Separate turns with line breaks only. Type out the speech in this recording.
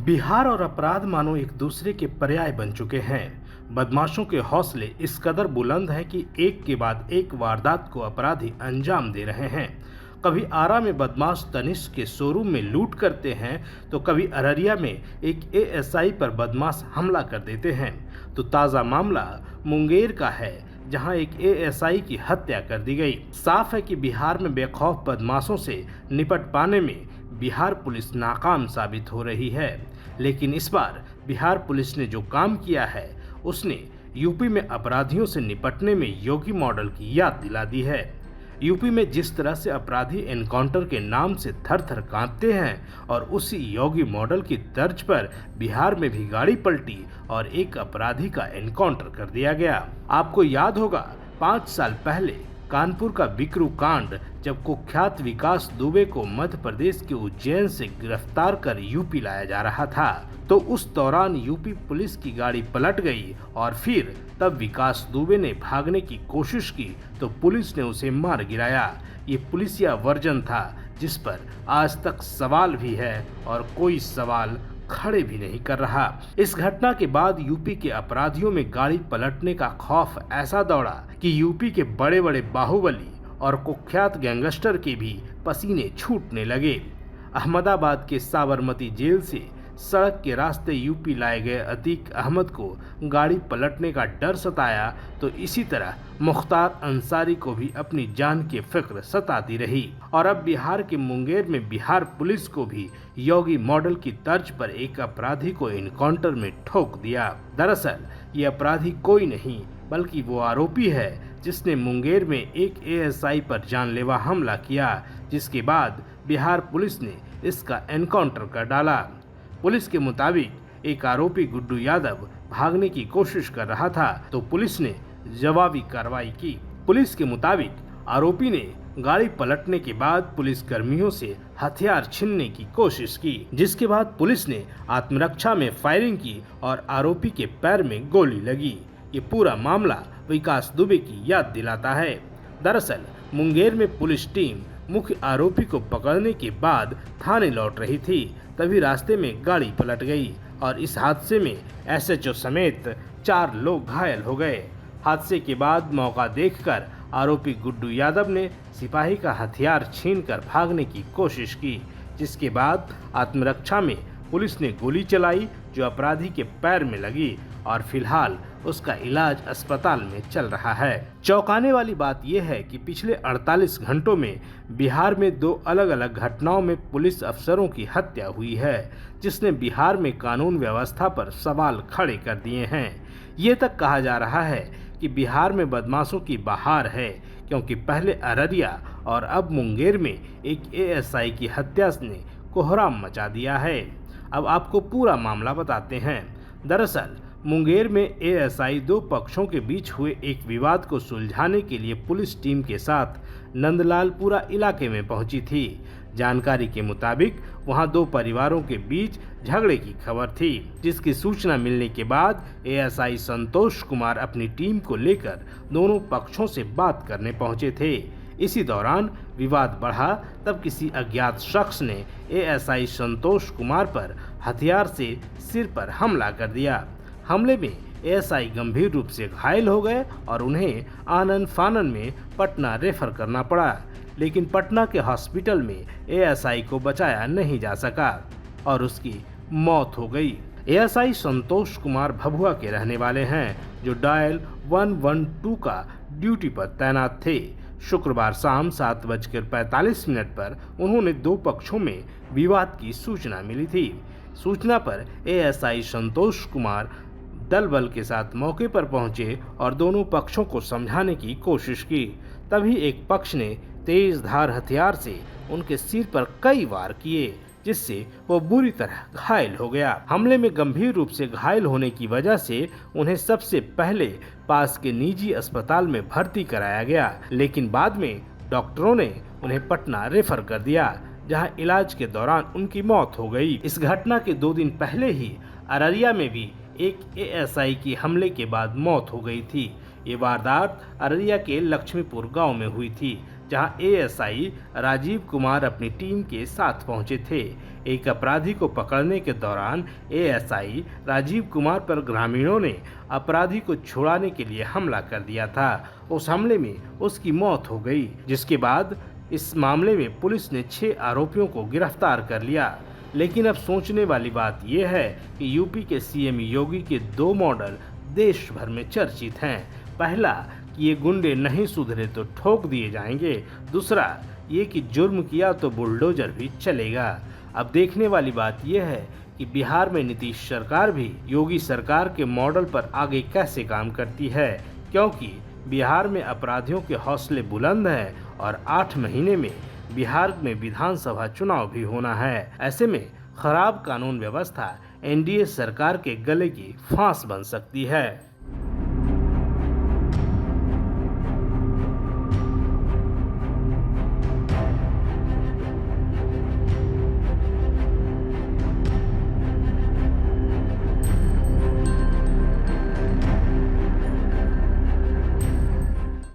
बिहार और अपराध मानो एक दूसरे के पर्याय बन चुके हैं। बदमाशों के हौसले इस कदर बुलंद हैं कि एक के बाद एक वारदात को अपराधी अंजाम दे रहे हैं। कभी आरा में बदमाश तनिष्क के शोरूम में लूट करते हैं तो कभी अररिया में एक एएसआई पर बदमाश हमला कर देते हैं। तो ताज़ा मामला मुंगेर का है, जहां एक एएसआई की हत्या कर दी गई। साफ है कि बिहार में बेखौफ बदमाशों से निपट पाने में बिहार पुलिस नाकाम साबित हो रही है। लेकिन इस बार बिहार पुलिस ने जो काम किया है उसने यूपी में अपराधियों से निपटने में योगी मॉडल की याद दिला दी है। यूपी में जिस तरह से अपराधी एनकाउंटर के नाम से थर थर कांपते हैं और उसी योगी मॉडल की तर्ज पर बिहार में भी गाड़ी पलटी और एक अपराधी का एनकाउंटर कर दिया गया। आपको याद होगा 5 साल पहले कानपुर का बिकरू कांड, जब कुख्यात विकास दुबे को मध्य प्रदेश के उज्जैन से गिरफ्तार कर यूपी लाया जा रहा था, तो उस दौरान यूपी पुलिस की गाड़ी पलट गई और फिर तब विकास दुबे ने भागने की कोशिश की तो पुलिस ने उसे मार गिराया। ये पुलिसिया वर्जन था जिस पर आज तक सवाल भी है और कोई सवाल खड़े भी नहीं कर रहा। इस घटना के बाद यूपी के अपराधियों में गाड़ी पलटने का खौफ ऐसा दौड़ा कि यूपी के बड़े बड़े बाहुबली और कुख्यात गैंगस्टर के भी पसीने छूटने लगे। अहमदाबाद के साबरमती जेल से सड़क के रास्ते यूपी लाए गए अतीक अहमद को गाड़ी पलटने का डर सताया, तो इसी तरह मुख्तार अंसारी को भी अपनी जान की फिक्र सताती रही। और अब बिहार के मुंगेर में बिहार पुलिस को भी योगी मॉडल की तर्ज पर एक अपराधी को एनकाउंटर में ठोक दिया। दरअसल ये अपराधी कोई नहीं बल्कि वो आरोपी है जिसने मुंगेर में एक एएसआई पर जानलेवा हमला किया, जिसके बाद बिहार पुलिस ने इसका एनकाउंटर कर डाला। पुलिस के मुताबिक एक आरोपी गुड्डू यादव भागने की कोशिश कर रहा था, तो पुलिस ने जवाबी कार्रवाई की। पुलिस के मुताबिक आरोपी ने गाड़ी पलटने के बाद पुलिस कर्मियों से हथियार छीनने की कोशिश की, जिसके बाद पुलिस ने आत्मरक्षा में फायरिंग की और आरोपी के पैर में गोली लगी। ये पूरा मामला विकास दुबे की याद दिलाता है। दरअसल मुंगेर में पुलिस टीम मुख्य आरोपी को पकड़ने के बाद थाने लौट रही थी, तभी रास्ते में गाड़ी पलट गई और इस हादसे में एसएचओ समेत 4 लोग घायल हो गए। हादसे के बाद मौका देखकर आरोपी गुड्डू यादव ने सिपाही का हथियार छीनकर भागने की कोशिश की, जिसके बाद आत्मरक्षा में पुलिस ने गोली चलाई जो अपराधी के पैर में लगी और फिलहाल उसका इलाज अस्पताल में चल रहा है। चौंकाने वाली बात यह है कि पिछले 48 घंटों में बिहार में 2 अलग अलग घटनाओं में पुलिस अफसरों की हत्या हुई है, जिसने बिहार में कानून व्यवस्था पर सवाल खड़े कर दिए हैं। ये तक कहा जा रहा है कि बिहार में बदमाशों की बहार है, क्योंकि पहले अररिया और अब मुंगेर में एक एएसआई की हत्या ने कोहराम मचा दिया है। अब आपको पूरा मामला बताते हैं। दरअसल मुंगेर में एएसआई 2 पक्षों के बीच हुए एक विवाद को सुलझाने के लिए पुलिस टीम के साथ नंदलालपुरा इलाके में पहुंची थी। जानकारी के मुताबिक वहां 2 परिवारों के बीच झगड़े की खबर थी, जिसकी सूचना मिलने के बाद एएसआई संतोष कुमार अपनी टीम को लेकर दोनों पक्षों से बात करने पहुंचे थे। इसी दौरान विवाद बढ़ा, तब किसी अज्ञात शख्स ने एएसआई संतोष कुमार पर हथियार से सिर पर हमला कर दिया। हमले में एएसआई गंभीर रूप से घायल हो गए और उन्हें आनन फानन में पटना रेफर करना पड़ा, लेकिन पटना के हॉस्पिटल में एएसआई को बचाया नहीं जा सका और उसकी मौत हो गई। एएसआई संतोष कुमार भभुआ के रहने वाले हैं, जो डायल 112 का ड्यूटी पर तैनात थे। शुक्रवार शाम 7:45 पर उन्होंने 2 पक्षों में विवाद की सूचना मिली थी। सूचना पर एएसआई संतोष कुमार दल बल के साथ मौके पर पहुंचे और दोनों पक्षों को समझाने की कोशिश की। तभी एक पक्ष ने तेज धार हथियार से उनके सिर पर कई वार किए, जिससे वो बुरी तरह घायल हो गया। हमले में गंभीर रूप से घायल होने की वजह से उन्हें सबसे पहले पास के निजी अस्पताल में भर्ती कराया गया, लेकिन बाद में डॉक्टरों ने उन्हें पटना रेफर कर दिया, जहां इलाज के दौरान उनकी मौत हो गई। इस घटना के 2 दिन पहले ही अररिया में भी एक एएसआई की हमले के बाद मौत हो गई थी। ये वारदात अररिया के लक्ष्मीपुर गांव में हुई थी, जहां एएसआई राजीव कुमार अपनी टीम के साथ पहुंचे थे। एक अपराधी को पकड़ने के दौरान एएसआई राजीव कुमार पर ग्रामीणों ने अपराधी को छुड़ाने के लिए हमला कर दिया था। उस हमले में उसकी मौत हो गई, जिसके बाद इस मामले में पुलिस ने 6 आरोपियों को गिरफ्तार कर लिया। लेकिन अब सोचने वाली बात यह है कि यूपी के सीएम योगी के 2 मॉडल देश भर में चर्चित हैं। पहला कि ये गुंडे नहीं सुधरे तो ठोक दिए जाएंगे, दूसरा ये कि जुर्म किया तो बुलडोजर भी चलेगा। अब देखने वाली बात यह है कि बिहार में नीतीश सरकार भी योगी सरकार के मॉडल पर आगे कैसे काम करती है, क्योंकि बिहार में अपराधियों के हौसले बुलंद हैं और 8 महीने में बिहार में विधानसभा चुनाव भी होना है। ऐसे में खराब कानून व्यवस्था एनडीए सरकार के गले की फांस बन सकती है।